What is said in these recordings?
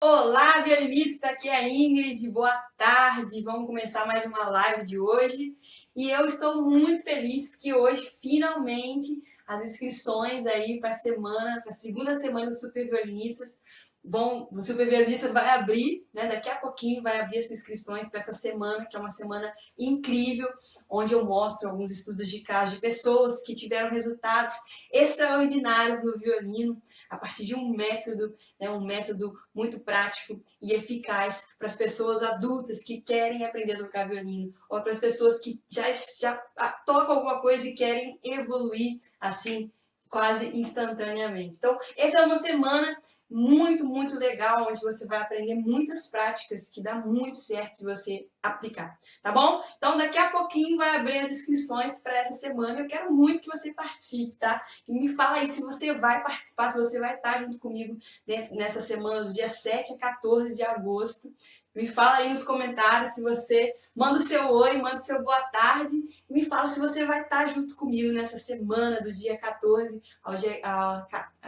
Olá, violinista, aqui é a Ingrid, boa tarde, vamos começar mais uma live de hoje e eu estou muito feliz porque hoje finalmente as inscrições aí para a segunda semana do Super Violinistas o Super Violinista vai abrir, né? Daqui a pouquinho vai abrir as inscrições para essa semana, que é uma semana incrível, onde eu mostro alguns estudos de caso de pessoas que tiveram resultados extraordinários no violino, a partir de um método, né, um método muito prático e eficaz para as pessoas adultas que querem aprender a tocar violino, ou para as pessoas que já tocam alguma coisa e querem evoluir assim, quase instantaneamente. Então, essa é uma semana muito legal, onde você vai aprender muitas práticas que dá muito certo se você aplicar, tá bom? Então daqui a pouquinho vai abrir as inscrições para essa semana, eu quero muito que você participe, tá? E me fala aí se você vai participar, se você vai estar junto comigo nessa semana do dia 7 a 14 de agosto. Me fala aí nos comentários se você manda o seu oi, manda o seu boa tarde e me fala se você vai estar junto comigo nessa semana do dia 14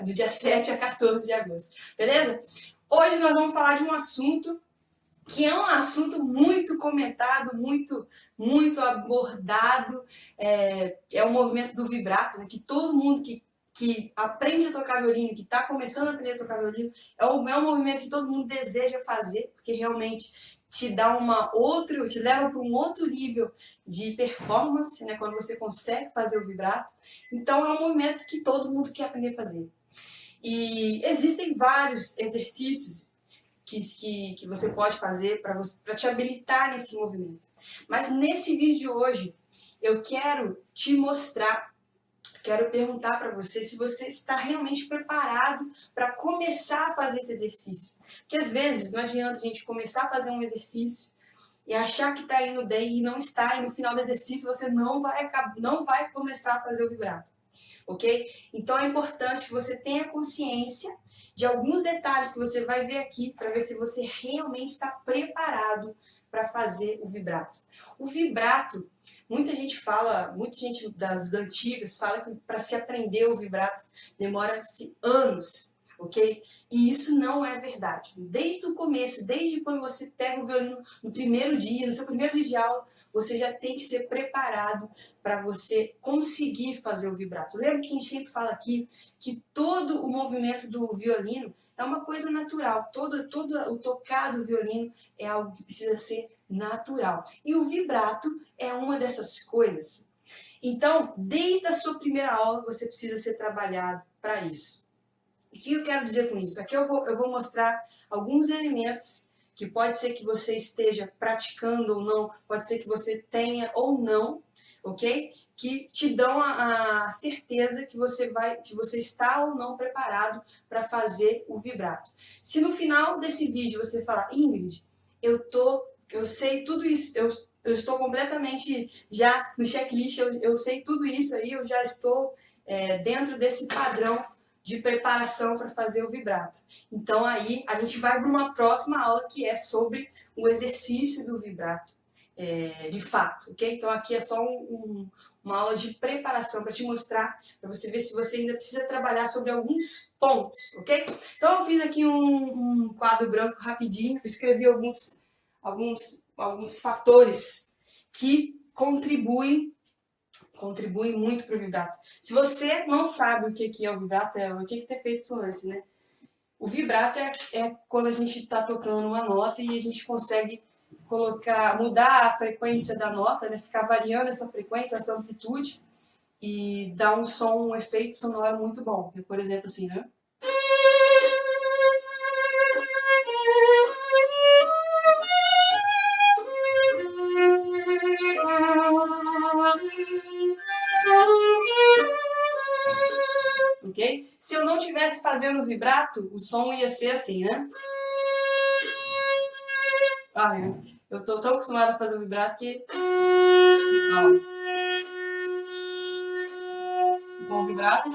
do dia 7 a 14 de agosto, beleza? Hoje nós vamos falar de um assunto que é um assunto muito comentado, muito abordado, é o movimento do vibrato, né? Que todo mundo que aprende a tocar violino, que está começando a aprender a tocar violino, é um movimento que todo mundo deseja fazer, porque realmente te dá te leva para um outro nível de performance, né? Quando você consegue fazer o vibrato. Então é um movimento que todo mundo quer aprender a fazer. E existem vários exercícios que você pode fazer para te habilitar nesse movimento. Mas nesse vídeo de hoje, eu quero te mostrar, quero perguntar para você se você está realmente preparado para começar a fazer esse exercício. Porque às vezes não adianta a gente começar a fazer um exercício e achar que está indo bem e não está, e no final do exercício você não vai começar a fazer o vibrato. Ok? Então é importante que você tenha consciência de alguns detalhes que você vai ver aqui para ver se você realmente está preparado para fazer o vibrato. O vibrato, muita gente das antigas fala que para se aprender o vibrato demora-se anos, ok? E isso não é verdade. Desde o começo, desde quando você pega o violino no primeiro dia, no seu primeiro dia de aula, você já tem que ser preparado para você conseguir fazer o vibrato. Lembra que a gente sempre fala aqui que todo o movimento do violino é uma coisa natural. Todo o tocar do violino é algo que precisa ser natural. E o vibrato é uma dessas coisas. Então, desde a sua primeira aula, você precisa ser trabalhado para isso. O que eu quero dizer com isso? Aqui eu vou mostrar alguns elementos que pode ser que você esteja praticando ou não, pode ser que você tenha ou não, ok? Que te dão a certeza que você está ou não preparado para fazer o vibrato. Se no final desse vídeo você falar, Ingrid, eu sei tudo isso, eu estou completamente já no checklist, eu sei tudo isso aí, eu já estou dentro desse padrão de preparação para fazer o vibrato. Então aí a gente vai para uma próxima aula que é sobre o exercício do vibrato, de fato, ok? Então aqui é só uma aula de preparação para te mostrar, para você ver se você ainda precisa trabalhar sobre alguns pontos, ok? Então eu fiz aqui um quadro branco rapidinho, eu escrevi alguns fatores que contribuem muito para o vibrato. Se você não sabe o que é o vibrato, eu tinha que ter feito isso antes, né? O vibrato é quando a gente está tocando uma nota e a gente consegue mudar a frequência da nota, né? Ficar variando essa frequência, essa amplitude e dar um efeito sonoro muito bom. Por exemplo, assim, né? Ok? Se eu não estivesse fazendo vibrato, o som ia ser assim, né? Eu tô tão acostumada a fazer o vibrato que... Com vibrato.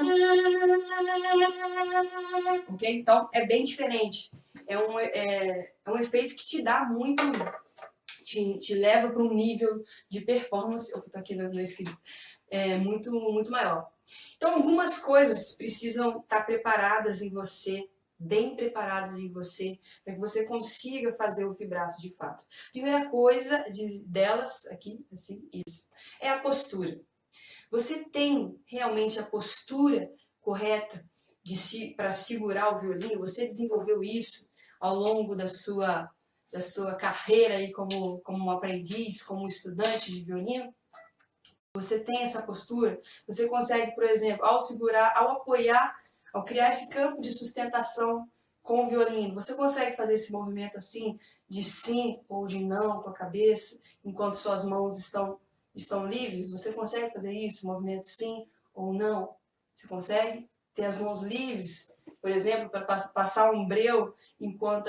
Ok? Então, é bem diferente. É um efeito que te dá muito... Te leva para um nível de performance... Eu tô aqui na esquerda. Muito maior. Então, algumas coisas precisam estar preparadas em você bem preparadas em você, para que você consiga fazer o vibrato de fato. Primeira coisa delas, aqui, assim, isso, é a postura. Você tem realmente a postura correta para segurar o violino? Você desenvolveu isso ao longo da sua carreira aí como aprendiz, como estudante de violino? Você tem essa postura? Você consegue, por exemplo, ao segurar, ao apoiar, ao criar esse campo de sustentação com o violino, você consegue fazer esse movimento assim, de sim ou de não com a cabeça, enquanto suas mãos estão livres? Você consegue fazer isso, movimento sim ou não? Você consegue ter as mãos livres, por exemplo, para passar um breu enquanto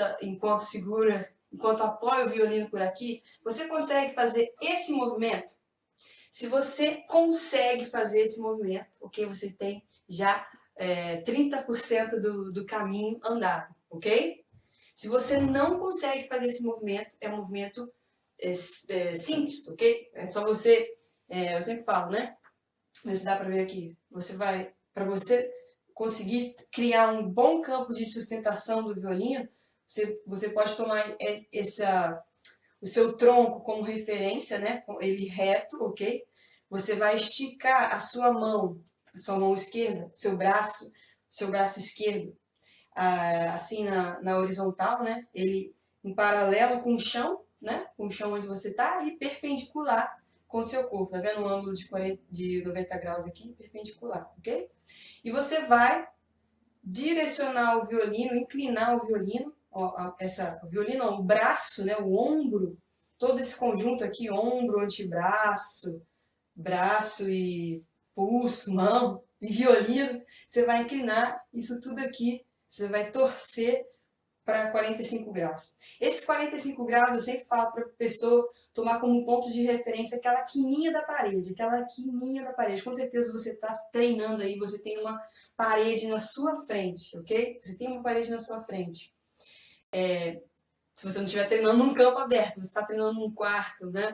segura, enquanto apoia o violino por aqui? Você consegue fazer esse movimento? Se você consegue fazer esse movimento, ok? Você tem já 30% do caminho andado, ok? Se você não consegue fazer esse movimento, é um movimento simples, ok? É só você, eu sempre falo, né? Mas dá para ver aqui. Para você conseguir criar um bom campo de sustentação do violino, você pode tomar o seu tronco como referência, né? Ele reto, ok? Você vai esticar a sua mão esquerda, seu braço esquerdo, assim na horizontal, né? Ele em paralelo com o chão, né? Com o chão onde você está, e perpendicular com o seu corpo. Tá vendo um ângulo de 90 graus aqui? Perpendicular, ok? E você vai direcionar o violino, inclinar o violino, o braço, né, o ombro, todo esse conjunto aqui, ombro, antebraço, braço e pulso, mão e violino, você vai inclinar isso tudo aqui, você vai torcer para 45 graus. Esses 45 graus eu sempre falo para a pessoa tomar como ponto de referência aquela quininha da parede, Com certeza você está treinando aí, você tem uma parede na sua frente, ok? Você tem uma parede na sua frente. Se você não estiver treinando num campo aberto, você está treinando num quarto, né?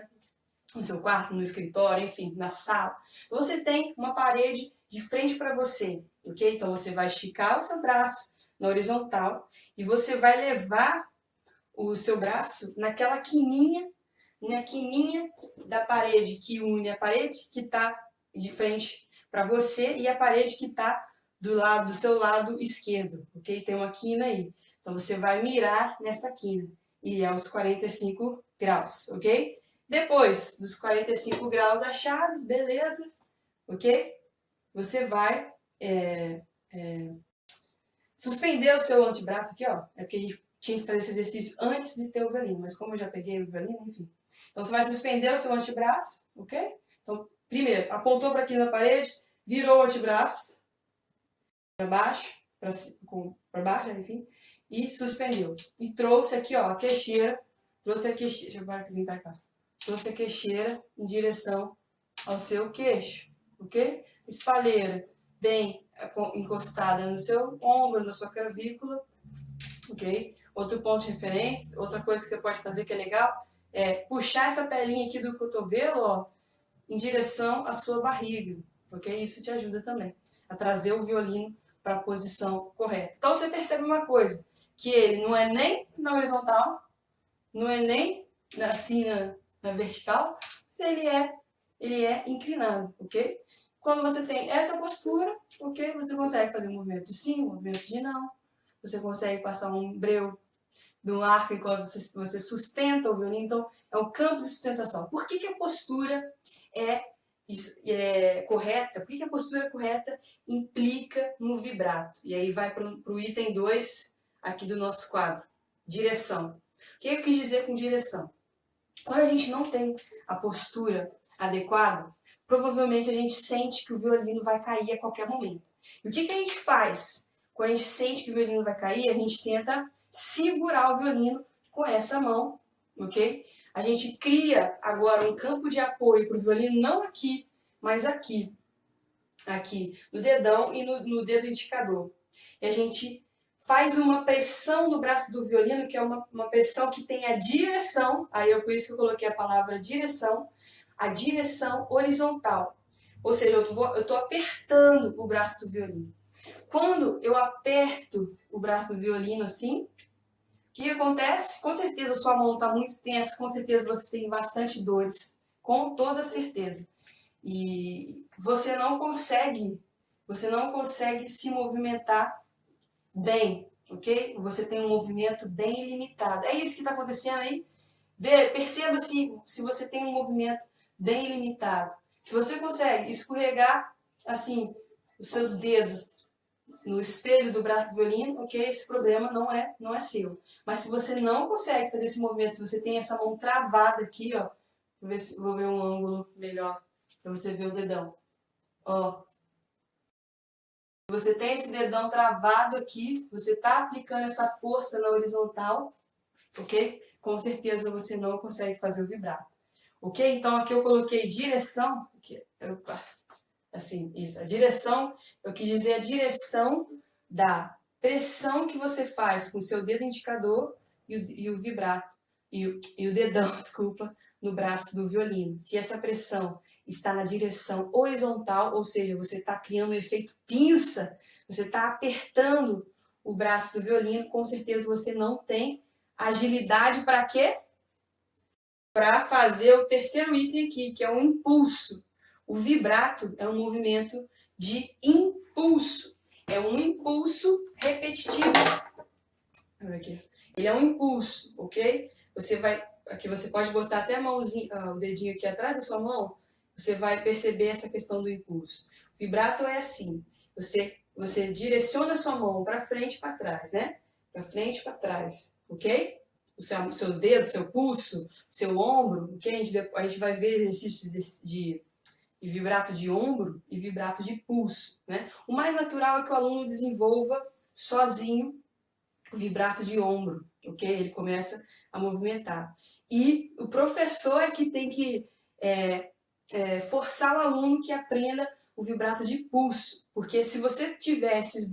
No seu quarto, no escritório, enfim, na sala. Então você tem uma parede de frente para você, ok? Então você vai esticar o seu braço na horizontal e você vai levar o seu braço naquela quininha, na quininha da parede que une a parede que está de frente para você e a parede que está do seu lado esquerdo, ok? Tem uma quina aí. Então você vai mirar nessa quina e é aos 45 graus, ok? Depois dos 45 graus achados, beleza, ok? Você vai suspender o seu antebraço aqui, ó. É porque a gente tinha que fazer esse exercício antes de ter o violino, mas como eu já peguei o violino, enfim. Então você vai suspender o seu antebraço, ok? Então, primeiro, apontou para aqui na parede, virou o antebraço para baixo, para baixo, enfim, e suspendeu. E trouxe aqui, ó, a queixeira, deixa eu apresentar cá. Trouxe a queixeira em direção ao seu queixo, ok? Espalheira bem encostada no seu ombro, na sua clavícula, ok? Outro ponto de referência, outra coisa que você pode fazer que é legal, é puxar essa pelinha aqui do cotovelo, ó, em direção à sua barriga, ok? Isso te ajuda também a trazer o violino para a posição correta. Então você percebe uma coisa, que ele não é nem na horizontal, não é nem assim na vertical, mas ele é inclinado, ok? Quando você tem essa postura, ok? Você consegue fazer um movimento de sim, um movimento de não. Você consegue passar um breu do arco enquanto você sustenta o violino. Então, é um campo de sustentação. Por que a postura é correta? Por que a postura correta implica no vibrato? E aí vai para o item 2 aqui do nosso quadro. Direção. O que eu quis dizer com direção? Quando a gente não tem a postura adequada, provavelmente a gente sente que o violino vai cair a qualquer momento. E o que a gente faz? Quando a gente sente que o violino vai cair, a gente tenta segurar o violino com essa mão, ok? A gente cria agora um campo de apoio para o violino, não aqui, mas aqui. Aqui, no dedão e no dedo indicador. E a gente faz uma pressão no braço do violino, que é uma pressão que tem a direção, por isso que eu coloquei a palavra direção, a direção horizontal. Ou seja, eu estou apertando o braço do violino. Quando eu aperto o braço do violino assim, o que acontece? Com certeza sua mão está muito tensa, com certeza você tem bastante dores, com toda certeza. E você não consegue se movimentar bem, ok? Você tem um movimento bem limitado. É isso que está acontecendo aí? Perceba se você tem um movimento bem limitado. Se você consegue escorregar assim os seus dedos no espelho do braço do violino, ok? Esse problema não é seu. Mas se você não consegue fazer esse movimento, se você tem essa mão travada aqui, ó, vou ver um ângulo melhor para você ver o dedão. Ó, se você tem esse dedão travado aqui, você está aplicando essa força na horizontal, ok? Com certeza você não consegue fazer o vibrato. Ok? Então aqui eu coloquei direção, aqui, opa, assim, isso, a direção, eu quis dizer a direção da pressão que você faz com o seu dedo indicador e o vibrato, e o dedão, desculpa, no braço do violino. Se essa pressão está na direção horizontal, ou seja, você está criando um efeito pinça, você está apertando o braço do violino, com certeza você não tem agilidade para quê? Para fazer o terceiro item aqui, que é o impulso. O vibrato é um movimento de impulso. É um impulso repetitivo. Aqui. Ele é um impulso, ok? Aqui você pode botar até a mãozinha, o dedinho aqui atrás da sua mão. Você vai perceber essa questão do impulso. O vibrato é assim. Você direciona a sua mão para frente e para trás, né? Para frente e para trás, ok? Os seus dedos, seu pulso, seu ombro, ok? A gente vai ver exercícios de vibrato de ombro e vibrato de pulso, né? O mais natural é que o aluno desenvolva sozinho o vibrato de ombro, ok? Ele começa a movimentar. E o professor é que tem que forçar o aluno que aprenda o vibrato de pulso, porque se você tiver se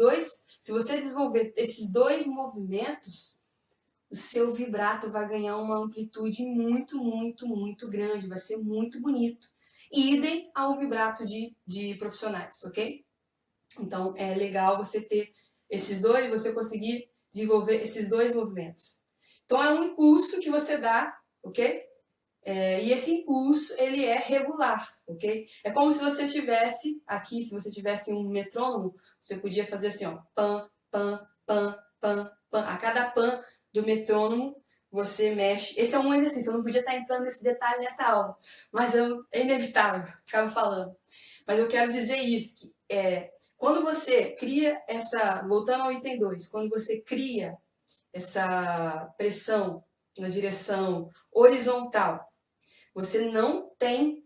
você desenvolver esses dois movimentos, o seu vibrato vai ganhar uma amplitude muito, muito, muito grande, vai ser muito bonito. Idem ao vibrato de profissionais, ok? Então, é legal você ter esses dois, você conseguir desenvolver esses dois movimentos. Então, é um impulso que você dá, ok? E esse impulso, ele é regular, ok? É como se você tivesse, aqui, se você tivesse um metrônomo, você podia fazer assim, ó, pam, pam, pam, pam, pam. A cada pam do metrônomo, você mexe. Esse é um exercício, eu não podia estar entrando nesse detalhe nessa aula, mas é inevitável, acabo falando. Mas eu quero dizer isso, que quando você cria voltando ao item 2, quando você cria essa pressão na direção horizontal, você não tem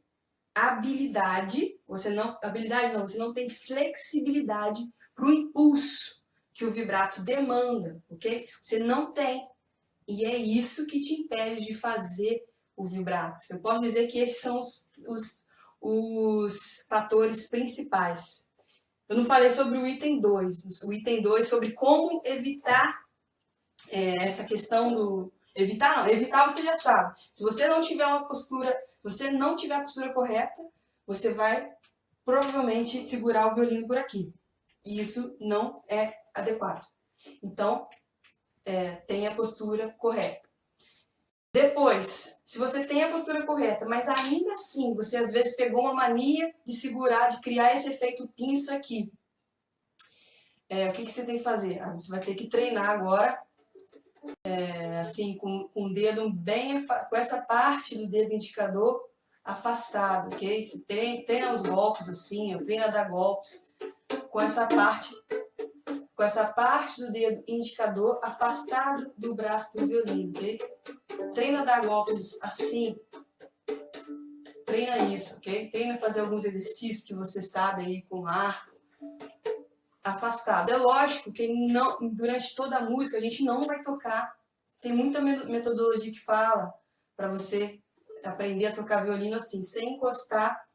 você não tem flexibilidade para o impulso que o vibrato demanda, ok? Você não tem. E é isso que te impede de fazer o vibrato. Eu posso dizer que esses são os fatores principais. Eu não falei sobre o item 2. O item 2 sobre como evitar essa questão do... Evitar você já sabe. Se você não tiver a postura correta, você vai provavelmente segurar o violino por aqui. E isso não é adequado. Então, tenha a postura correta. Depois, se você tem a postura correta, mas ainda assim você às vezes pegou uma mania de segurar, de criar esse efeito pinça aqui. O que você tem que fazer? Você vai ter que treinar agora, assim, com o dedo bem, com essa parte do dedo indicador afastado, ok? Você treina os golpes assim, treina a dar golpes com essa parte do dedo indicador afastado do braço do violino, ok? Treina a dar golpes assim, treina isso, ok? Treina a fazer alguns exercícios que você sabe aí com arco, afastado. É lógico que durante toda a música a gente não vai tocar. Tem muita metodologia que fala para você aprender a tocar violino assim, sem encostar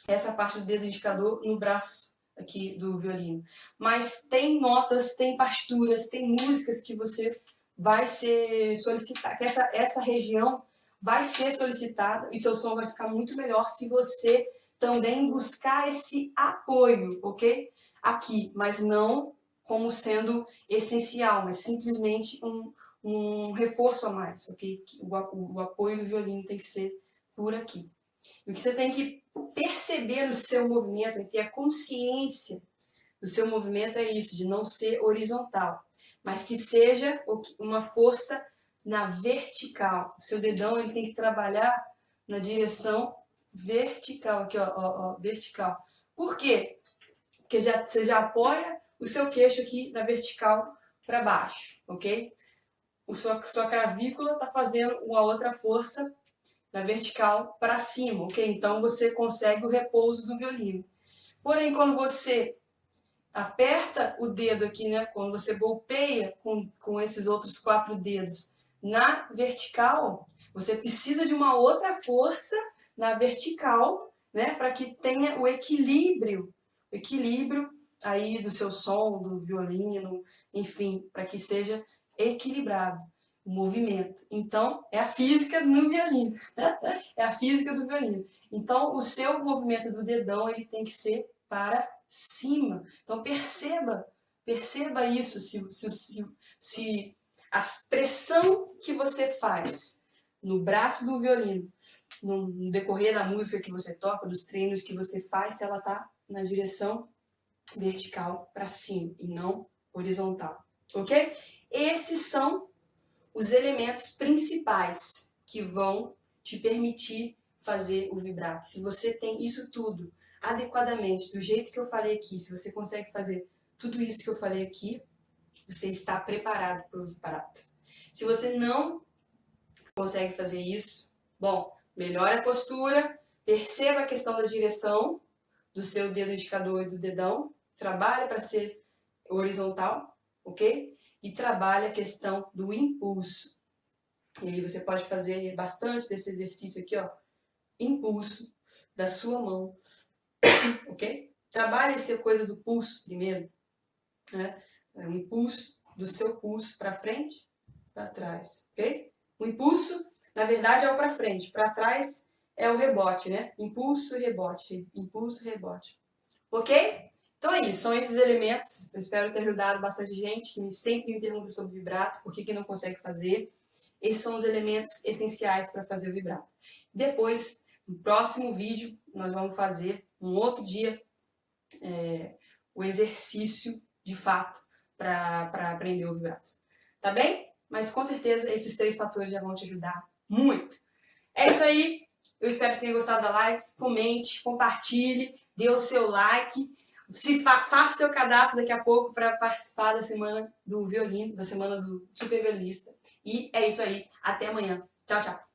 essa parte do dedo indicador no braço aqui do violino. Mas tem notas, tem partituras, tem músicas que você vai ser solicitado, que essa região vai ser solicitada e seu som vai ficar muito melhor se você também buscar esse apoio, ok? aqui, mas não como sendo essencial, mas simplesmente um reforço a mais, ok? O apoio do violino tem que ser por aqui. E o que você tem que perceber no seu movimento, e ter a consciência do seu movimento é isso, de não ser horizontal, mas que seja uma força na vertical. O seu dedão ele tem que trabalhar na direção vertical, aqui ó, vertical. Por quê? Porque você já apoia o seu queixo aqui na vertical para baixo, ok? Sua clavícula está fazendo uma outra força na vertical para cima, ok? Então você consegue o repouso do violino. Porém, quando você aperta o dedo aqui, né? Quando você golpeia com esses outros 4 dedos na vertical, você precisa de uma outra força na vertical, né? Para que tenha o equilíbrio aí do seu som, do violino, enfim, para que seja equilibrado o movimento. Então, é a física no violino. É a física do violino. Então, o seu movimento do dedão ele tem que ser para cima. Então, perceba isso. Se a pressão que você faz no braço do violino, no decorrer da música que você toca, dos treinos que você faz, se ela está na direção vertical para cima e não horizontal, ok? Esses são os elementos principais que vão te permitir fazer o vibrato. Se você tem isso tudo adequadamente, do jeito que eu falei aqui, se você consegue fazer tudo isso que eu falei aqui, você está preparado para o vibrato. Se você não consegue fazer isso, bom, melhore a postura, perceba a questão da direção do seu dedo indicador e do dedão, trabalhe para ser horizontal, ok? E trabalhe a questão do impulso. E aí você pode fazer bastante desse exercício aqui, ó, impulso da sua mão, ok? Trabalhe essa coisa do pulso primeiro, né? O impulso do seu pulso para frente, para trás, ok? O impulso, na verdade, é o para frente, para trás é o rebote, né? Impulso e rebote, impulso e rebote, ok? Então é isso, são esses elementos. Eu espero ter ajudado bastante gente que sempre me pergunta sobre vibrato, por que não consegue fazer. Esses são os elementos essenciais para fazer o vibrato. Depois, no próximo vídeo, nós vamos fazer, um outro dia, o exercício de fato para aprender o vibrato. Tá bem? Mas com certeza esses 3 fatores já vão te ajudar muito. É isso aí. Eu espero que você tenha gostado da live. Comente, compartilhe, dê o seu like. Faça seu cadastro daqui a pouco para participar da semana do violino, da semana do super violinista. E é isso aí. Até amanhã. Tchau, tchau.